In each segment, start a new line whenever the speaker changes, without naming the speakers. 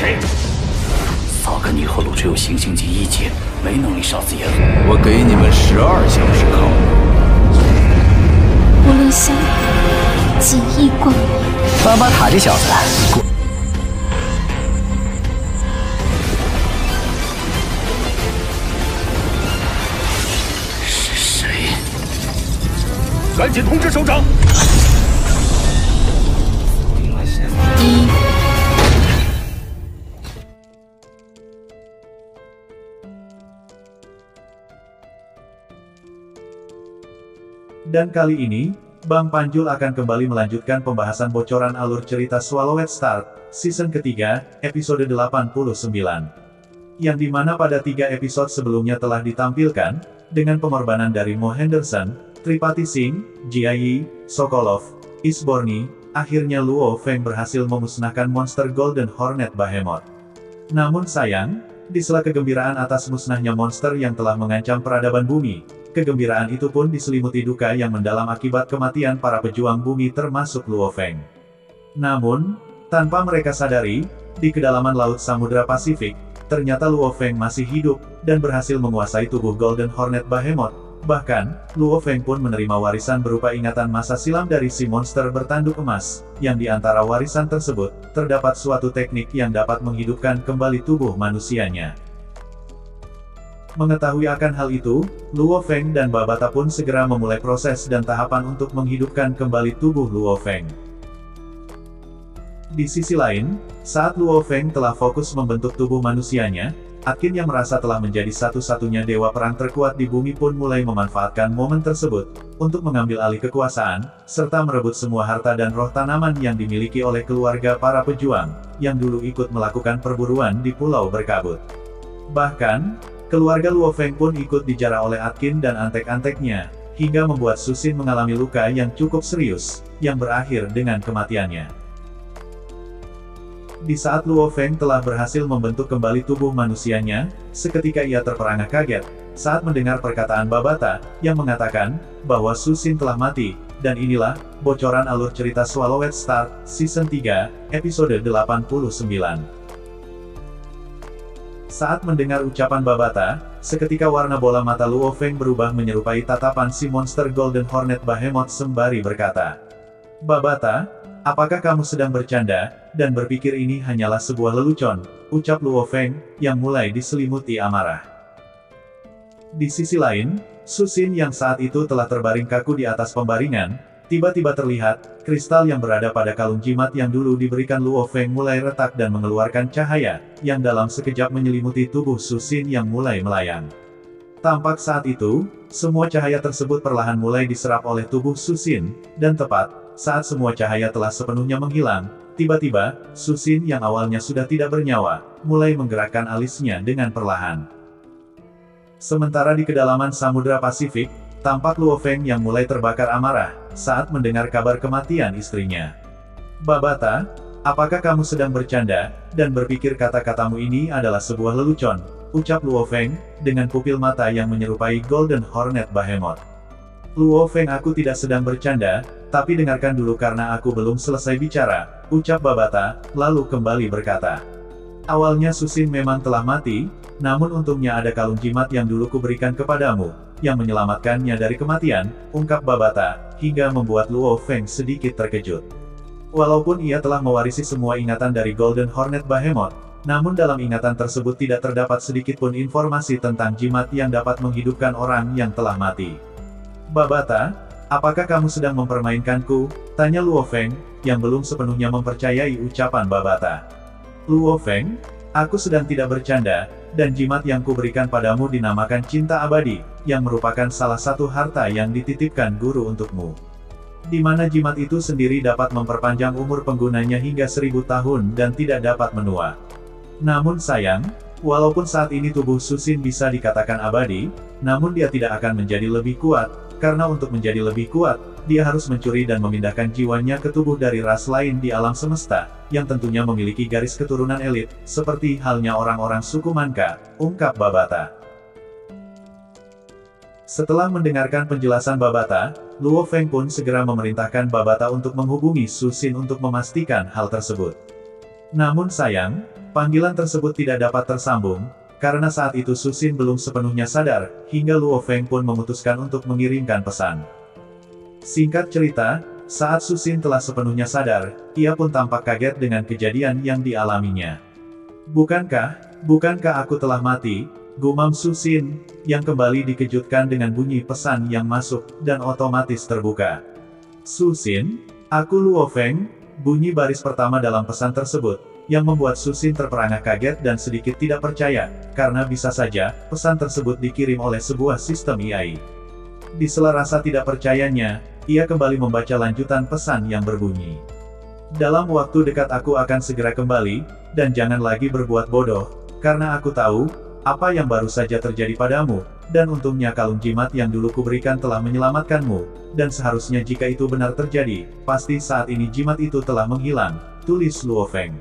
谁？萨克尼和鲁只有行星级1阶，没能力杀死耶夫。
我给你们12小时考虑。
无论相遇，锦衣冠王。
巴巴塔这小子，
是谁？
赶紧通知首长。
Dan kali ini, Bang Panjul akan kembali melanjutkan pembahasan bocoran alur cerita Swallowed Start, season ketiga, episode 89. Yang dimana pada 3 episode sebelumnya telah ditampilkan, dengan pengorbanan dari Mo Henderson, Tripati Singh, Jia Yi, Sokolov, Isborni, akhirnya Luo Feng berhasil memusnahkan monster Golden Hornet Behemoth. Namun sayang, di sela kegembiraan atas musnahnya monster yang telah mengancam peradaban bumi, kegembiraan itu pun diselimuti duka yang mendalam akibat kematian para pejuang bumi termasuk Luo Feng. Namun, tanpa mereka sadari, di kedalaman Laut Samudra Pasifik, ternyata Luo Feng masih hidup, dan berhasil menguasai tubuh Golden Hornet Behemoth. Bahkan, Luo Feng pun menerima warisan berupa ingatan masa silam dari si monster bertanduk emas, yang di antara warisan tersebut, terdapat suatu teknik yang dapat menghidupkan kembali tubuh manusianya. Mengetahui akan hal itu, Luo Feng dan Babata pun segera memulai proses dan tahapan untuk menghidupkan kembali tubuh Luo Feng. Di sisi lain, saat Luo Feng telah fokus membentuk tubuh manusianya, Atkin yang merasa telah menjadi satu-satunya dewa perang terkuat di bumi pun mulai memanfaatkan momen tersebut, untuk mengambil alih kekuasaan, serta merebut semua harta dan roh tanaman yang dimiliki oleh keluarga para pejuang, yang dulu ikut melakukan perburuan di Pulau Berkabut. Bahkan, keluarga Luo Feng pun ikut dijara oleh Atkin dan antek-anteknya, hingga membuat Susin mengalami luka yang cukup serius, yang berakhir dengan kematiannya. Di saat Luo Feng telah berhasil membentuk kembali tubuh manusianya, seketika ia terperangah kaget, saat mendengar perkataan Babata, yang mengatakan, bahwa Susin telah mati, dan inilah, bocoran alur cerita Swallowed Start, season 3, episode 89. Saat mendengar ucapan Babata, seketika warna bola mata Luo Feng berubah menyerupai tatapan si monster Golden Hornet Behemoth sembari berkata, "Babata, apakah kamu sedang bercanda, dan berpikir ini hanyalah sebuah lelucon?" ucap Luo Feng, yang mulai diselimuti amarah. Di sisi lain, Susin yang saat itu telah terbaring kaku di atas pembaringan, tiba-tiba terlihat, kristal yang berada pada kalung jimat yang dulu diberikan Luo Feng mulai retak dan mengeluarkan cahaya, yang dalam sekejap menyelimuti tubuh Susin yang mulai melayang. Tampak saat itu, semua cahaya tersebut perlahan mulai diserap oleh tubuh Susin, dan tepat, saat semua cahaya telah sepenuhnya menghilang, tiba-tiba, Susin yang awalnya sudah tidak bernyawa, mulai menggerakkan alisnya dengan perlahan. Sementara di kedalaman Samudra Pasifik, tampak Luo Feng yang mulai terbakar amarah, saat mendengar kabar kematian istrinya. "Babata, apakah kamu sedang bercanda, dan berpikir kata-katamu ini adalah sebuah lelucon?" ucap Luo Feng, dengan pupil mata yang menyerupai Golden Hornet Behemoth. "Luo Feng, aku tidak sedang bercanda, tapi dengarkan dulu karena aku belum selesai bicara," ucap Babata, lalu kembali berkata. "Awalnya Susin memang telah mati, namun untungnya ada kalung jimat yang dulu kuberikan kepadamu, yang menyelamatkannya dari kematian," ungkap Babata, hingga membuat Luo Feng sedikit terkejut. Walaupun ia telah mewarisi semua ingatan dari Golden Hornet Behemoth, namun dalam ingatan tersebut tidak terdapat sedikitpun informasi tentang jimat yang dapat menghidupkan orang yang telah mati. "Babata, apakah kamu sedang mempermainkanku?" tanya Luo Feng, yang belum sepenuhnya mempercayai ucapan Babata. "Luo Feng, aku sedang tidak bercanda, dan jimat yang kuberikan padamu dinamakan Cinta Abadi, yang merupakan salah satu harta yang dititipkan guru untukmu. Di mana jimat itu sendiri dapat memperpanjang umur penggunanya hingga 1000 tahun dan tidak dapat menua. Namun sayang, walaupun saat ini tubuh Susin bisa dikatakan abadi, namun dia tidak akan menjadi lebih kuat, karena untuk menjadi lebih kuat, dia harus mencuri dan memindahkan jiwanya ke tubuh dari ras lain di alam semesta, yang tentunya memiliki garis keturunan elit, seperti halnya orang-orang suku Manka," ungkap Babata. Setelah mendengarkan penjelasan Babata, Luo Feng pun segera memerintahkan Babata untuk menghubungi Susin untuk memastikan hal tersebut. Namun sayang, Panggilan tersebut tidak dapat tersambung, karena saat itu Su Xin belum sepenuhnya sadar, hingga Luo Feng pun memutuskan untuk mengirimkan pesan. Singkat cerita, saat Su Xin telah sepenuhnya sadar, ia pun tampak kaget dengan kejadian yang dialaminya. Bukankah aku telah mati? Gumam Su Xin, yang kembali dikejutkan dengan bunyi pesan yang masuk, dan otomatis terbuka. Su Xin, aku Luo Feng, bunyi baris pertama dalam pesan tersebut, yang membuat Su Xin terperangah kaget dan sedikit tidak percaya, karena bisa saja, pesan tersebut dikirim oleh sebuah sistem AI. Di sela rasa tidak percayanya, ia kembali membaca lanjutan pesan yang berbunyi. Dalam waktu dekat aku akan segera kembali, dan jangan lagi berbuat bodoh, karena aku tahu, apa yang baru saja terjadi padamu, dan untungnya kalung jimat yang dulu kuberikan telah menyelamatkanmu, dan seharusnya jika itu benar terjadi, pasti saat ini jimat itu telah menghilang, tulis Luo Feng.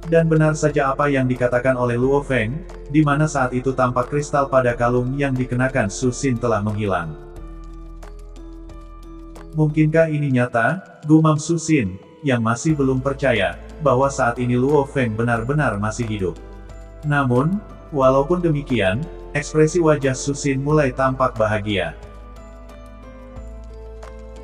Dan benar saja apa yang dikatakan oleh Luo Feng, di mana saat itu tampak kristal pada kalung yang dikenakan Su Xin telah menghilang. Mungkinkah ini nyata? Gumam Su Xin, yang masih belum percaya, bahwa saat ini Luo Feng benar-benar masih hidup. Namun, walaupun demikian, ekspresi wajah Su Xin mulai tampak bahagia.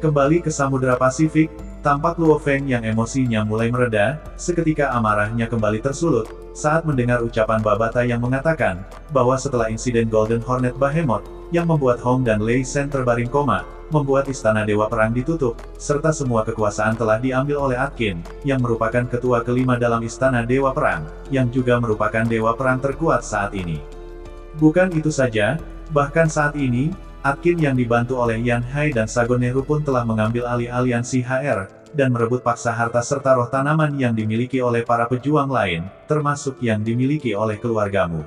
Kembali ke Samudra Pasifik, tampak Luo Feng yang emosinya mulai mereda, seketika amarahnya kembali tersulut, saat mendengar ucapan Babata yang mengatakan, bahwa setelah insiden Golden Hornet Behemoth, yang membuat Hong dan Lei Shen terbaring koma, membuat Istana Dewa Perang ditutup, serta semua kekuasaan telah diambil oleh Atkin, yang merupakan ketua kelima dalam Istana Dewa Perang, yang juga merupakan Dewa Perang terkuat saat ini. Bukan itu saja, bahkan saat ini, Atkin yang dibantu oleh Yan Hai dan Sagon Nehru pun telah mengambil alih aliansi HR, dan merebut paksa harta serta roh tanaman yang dimiliki oleh para pejuang lain, termasuk yang dimiliki oleh keluargamu.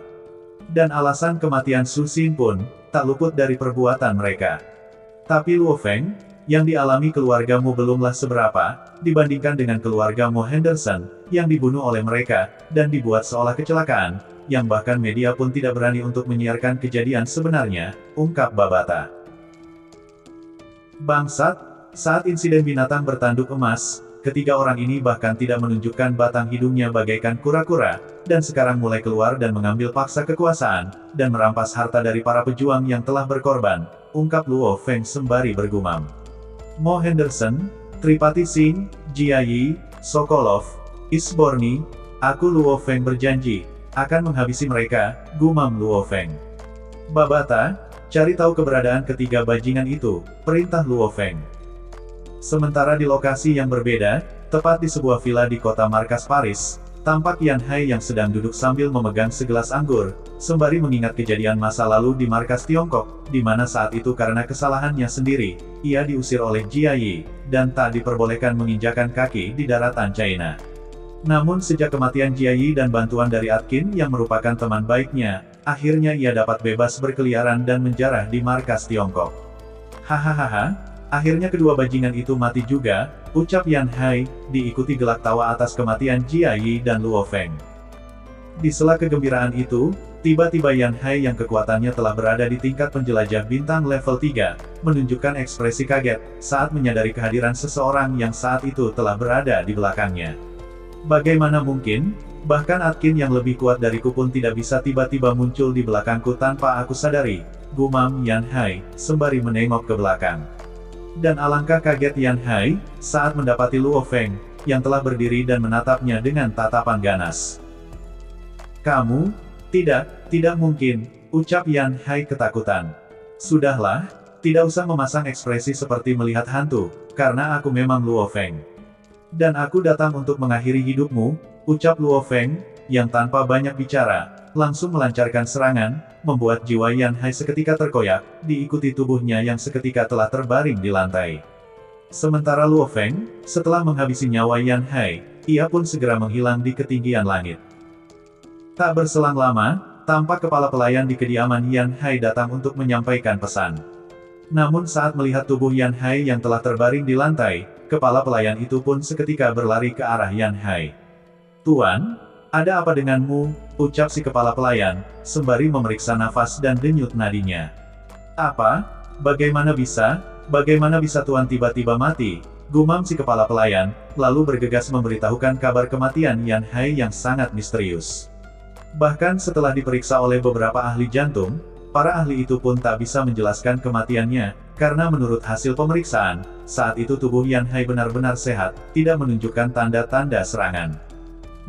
Dan alasan kematian Su Xin pun, tak luput dari perbuatan mereka. Tapi Luo Feng, yang dialami keluargamu belumlah seberapa, dibandingkan dengan keluargamu Henderson, yang dibunuh oleh mereka, dan dibuat seolah kecelakaan, yang bahkan media pun tidak berani untuk menyiarkan kejadian sebenarnya, ungkap Babata. Bangsat, saat insiden binatang bertanduk emas, ketiga orang ini bahkan tidak menunjukkan batang hidungnya bagaikan kura-kura, dan sekarang mulai keluar dan mengambil paksa kekuasaan, dan merampas harta dari para pejuang yang telah berkorban, ungkap Luo Feng sembari bergumam. Mo Henderson, Tripati Singh, Jia Yi, Sokolov, Isborni, aku Luo Feng berjanji, akan menghabisi mereka, gumam Luo Feng. Babata, cari tahu keberadaan ketiga bajingan itu, perintah Luo Feng. Sementara di lokasi yang berbeda, tepat di sebuah villa di kota markas Paris, tampak Yan Hai yang sedang duduk sambil memegang segelas anggur, sembari mengingat kejadian masa lalu di markas Tiongkok, di mana saat itu karena kesalahannya sendiri, ia diusir oleh Jia Yi, dan tak diperbolehkan menginjakan kaki di daratan China. Namun sejak kematian Jia Yi dan bantuan dari Atkin yang merupakan teman baiknya, akhirnya ia dapat bebas berkeliaran dan menjarah di markas Tiongkok. Hahaha, akhirnya kedua bajingan itu mati juga, ucap Yan Hai, diikuti gelak tawa atas kematian Jia Yi dan Luo Feng. Di sela kegembiraan itu, tiba-tiba Yan Hai yang kekuatannya telah berada di tingkat penjelajah bintang level 3, menunjukkan ekspresi kaget, saat menyadari kehadiran seseorang yang saat itu telah berada di belakangnya. Bagaimana mungkin? Bahkan Atkin yang lebih kuat dariku pun tidak bisa tiba-tiba muncul di belakangku tanpa aku sadari, gumam Yan Hai, sembari menengok ke belakang. Dan alangkah kaget Yan Hai, saat mendapati Luo Feng, yang telah berdiri dan menatapnya dengan tatapan ganas. Kamu? Tidak mungkin, ucap Yan Hai ketakutan. Sudahlah, tidak usah memasang ekspresi seperti melihat hantu, karena aku memang Luo Feng. Dan aku datang untuk mengakhiri hidupmu, ucap Luo Feng, yang tanpa banyak bicara, langsung melancarkan serangan, membuat jiwa Yan Hai seketika terkoyak, diikuti tubuhnya yang seketika telah terbaring di lantai. Sementara Luo Feng, setelah menghabisi nyawa Yan Hai, ia pun segera menghilang di ketinggian langit. Tak berselang lama, tampak kepala pelayan di kediaman Yan Hai datang untuk menyampaikan pesan. Namun saat melihat tubuh Yan Hai yang telah terbaring di lantai, kepala pelayan itu pun seketika berlari ke arah Yan Hai. Tuan, ada apa denganmu? Ucap si kepala pelayan, sembari memeriksa nafas dan denyut nadinya. Apa? Bagaimana bisa Tuan tiba-tiba mati? gumam si kepala pelayan, lalu bergegas memberitahukan kabar kematian Yan Hai yang sangat misterius. Bahkan setelah diperiksa oleh beberapa ahli jantung, para ahli itu pun tak bisa menjelaskan kematiannya, karena menurut hasil pemeriksaan, saat itu tubuh Yan Hai benar-benar sehat, tidak menunjukkan tanda-tanda serangan.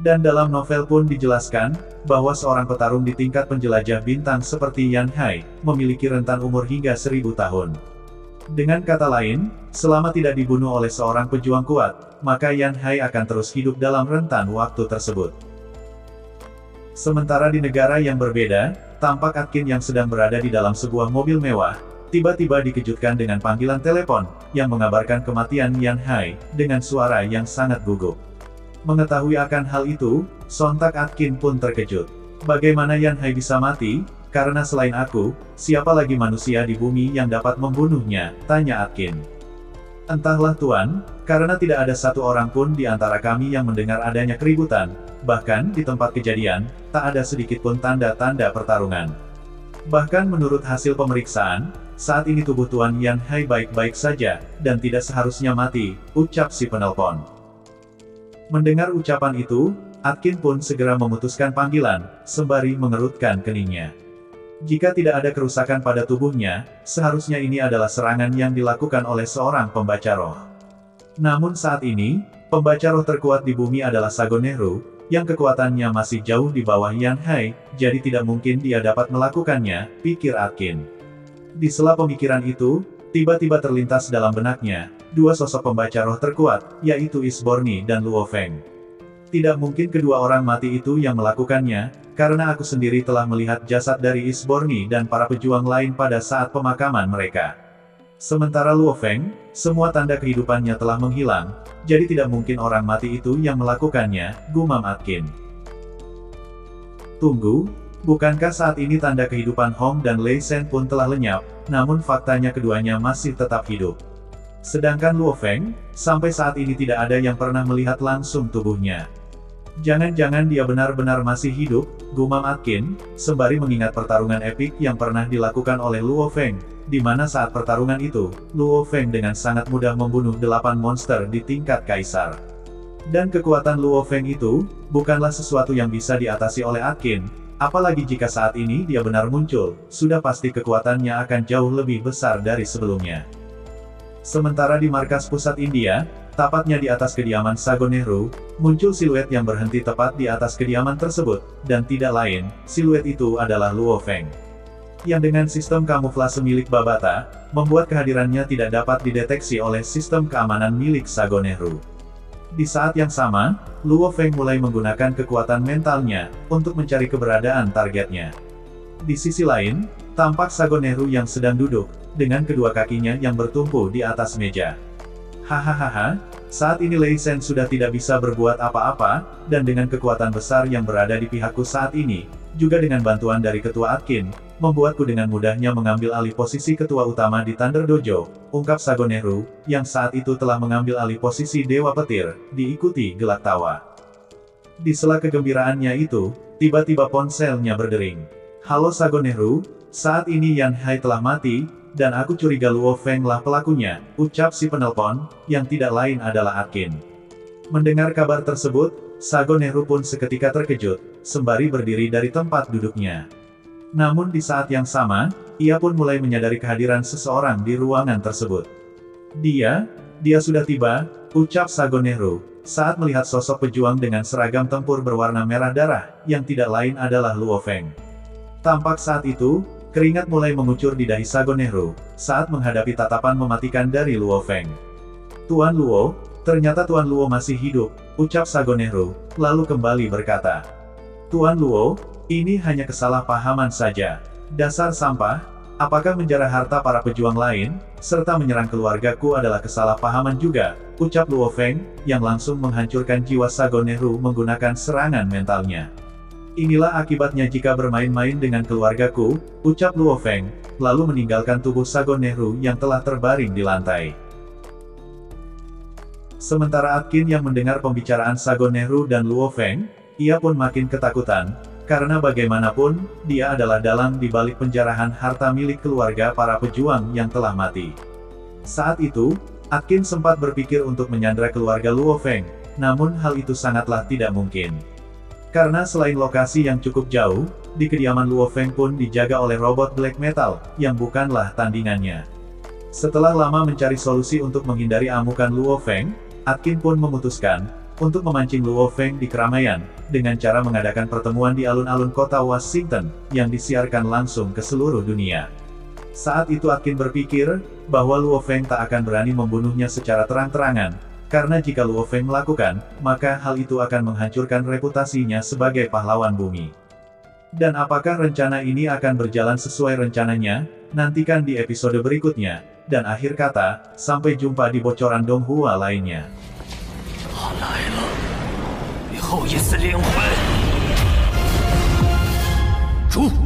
Dan dalam novel pun dijelaskan, bahwa seorang petarung di tingkat penjelajah bintang seperti Yan Hai, memiliki rentan umur hingga 1000 tahun. Dengan kata lain, selama tidak dibunuh oleh seorang pejuang kuat, maka Yan Hai akan terus hidup dalam rentan waktu tersebut. Sementara di negara yang berbeda, tampak Atkin yang sedang berada di dalam sebuah mobil mewah, tiba-tiba dikejutkan dengan panggilan telepon, yang mengabarkan kematian Yan Hai, dengan suara yang sangat gugup. Mengetahui akan hal itu, sontak Atkin pun terkejut. Bagaimana Yan Hai bisa mati? Karena selain aku, siapa lagi manusia di bumi yang dapat membunuhnya? Tanya Atkin. Entahlah Tuan, karena tidak ada satu orang pun di antara kami yang mendengar adanya keributan, bahkan di tempat kejadian, tak ada sedikit pun tanda-tanda pertarungan. Bahkan menurut hasil pemeriksaan, saat ini tubuh Tuan Yan Hai baik-baik saja, dan tidak seharusnya mati, ucap si penelpon. Mendengar ucapan itu, Atkin pun segera memutuskan panggilan, sembari mengerutkan keningnya. Jika tidak ada kerusakan pada tubuhnya, seharusnya ini adalah serangan yang dilakukan oleh seorang pembaca roh. Namun saat ini, pembaca roh terkuat di bumi adalah Sagoneru, yang kekuatannya masih jauh di bawah Yan Hai, jadi tidak mungkin dia dapat melakukannya, pikir Atkin. Di sela pemikiran itu, tiba-tiba terlintas dalam benaknya, dua sosok pembaca roh terkuat, yaitu Isborni dan Luo Feng. Tidak mungkin kedua orang mati itu yang melakukannya, karena aku sendiri telah melihat jasad dari Isborni dan para pejuang lain pada saat pemakaman mereka. Sementara Luo Feng, semua tanda kehidupannya telah menghilang, jadi tidak mungkin orang mati itu yang melakukannya, gumam Atkin. Tunggu, bukankah saat ini tanda kehidupan Hong dan Lei Shen pun telah lenyap, namun faktanya keduanya masih tetap hidup. Sedangkan Luo Feng, sampai saat ini tidak ada yang pernah melihat langsung tubuhnya. Jangan-jangan dia benar-benar masih hidup, gumam Atkin, sembari mengingat pertarungan epik yang pernah dilakukan oleh Luo Feng, di mana saat pertarungan itu, Luo Feng dengan sangat mudah membunuh 8 monster di tingkat kaisar. Dan kekuatan Luo Feng itu, bukanlah sesuatu yang bisa diatasi oleh Atkin, apalagi jika saat ini dia benar muncul, sudah pasti kekuatannya akan jauh lebih besar dari sebelumnya. Sementara di markas pusat India, tepatnya di atas kediaman Sagoneru, muncul siluet yang berhenti tepat di atas kediaman tersebut, dan tidak lain, siluet itu adalah Luo Feng. Yang dengan sistem kamuflase milik Babata, membuat kehadirannya tidak dapat dideteksi oleh sistem keamanan milik Sagoneru. Di saat yang sama, Luo Feng mulai menggunakan kekuatan mentalnya, untuk mencari keberadaan targetnya. Di sisi lain, tampak Sagoneru yang sedang duduk, dengan kedua kakinya yang bertumpu di atas meja. Hahaha, saat ini Lei Shen sudah tidak bisa berbuat apa-apa, dan dengan kekuatan besar yang berada di pihakku saat ini, juga dengan bantuan dari Ketua Atkin, membuatku dengan mudahnya mengambil alih posisi ketua utama di Thunder Dojo, ungkap Sagoneru, yang saat itu telah mengambil alih posisi Dewa Petir, diikuti gelak tawa. Di sela kegembiraannya itu, tiba-tiba ponselnya berdering. Halo Sagoneru, saat ini Yan Hai telah mati, dan aku curiga Luo Feng lah pelakunya, ucap si penelpon, yang tidak lain adalah Atkin. Mendengar kabar tersebut, Sagoneru pun seketika terkejut, sembari berdiri dari tempat duduknya. Namun di saat yang sama, ia pun mulai menyadari kehadiran seseorang di ruangan tersebut. Dia sudah tiba, ucap Sagoneru, saat melihat sosok pejuang dengan seragam tempur berwarna merah darah, yang tidak lain adalah Luo Feng. Tampak saat itu, keringat mulai mengucur di dahi Sagoneru, saat menghadapi tatapan mematikan dari Luo Feng. Tuan Luo, ternyata Tuan Luo masih hidup, ucap Sagoneru, lalu kembali berkata. Tuan Luo, ini hanya kesalahpahaman saja. Dasar sampah, apakah menjarah harta para pejuang lain, serta menyerang keluargaku adalah kesalahpahaman juga, ucap Luo Feng, yang langsung menghancurkan jiwa Sagoneru menggunakan serangan mentalnya. Inilah akibatnya jika bermain-main dengan keluargaku, ucap Luo Feng, lalu meninggalkan tubuh Sagoneru yang telah terbaring di lantai. Sementara Atkin yang mendengar pembicaraan Sagoneru dan Luo Feng, ia pun makin ketakutan, karena bagaimanapun, dia adalah dalang di balik penjarahan harta milik keluarga para pejuang yang telah mati. Saat itu, Atkin sempat berpikir untuk menyandra keluarga Luo Feng, namun hal itu sangatlah tidak mungkin. Karena selain lokasi yang cukup jauh, di kediaman Luo Feng pun dijaga oleh robot black metal, yang bukanlah tandingannya. Setelah lama mencari solusi untuk menghindari amukan Luo Feng, Atkin pun memutuskan untuk memancing Luo Feng di keramaian, dengan cara mengadakan pertemuan di alun-alun kota Washington, yang disiarkan langsung ke seluruh dunia. Saat itu Atkin berpikir, bahwa Luo Feng tak akan berani membunuhnya secara terang-terangan, karena jika Luo Feng melakukan, maka hal itu akan menghancurkan reputasinya sebagai pahlawan bumi. Dan apakah rencana ini akan berjalan sesuai rencananya? Nantikan di episode berikutnya. Dan akhir kata, sampai jumpa di bocoran Donghua lainnya.
他来了，以后一丝灵魂。出。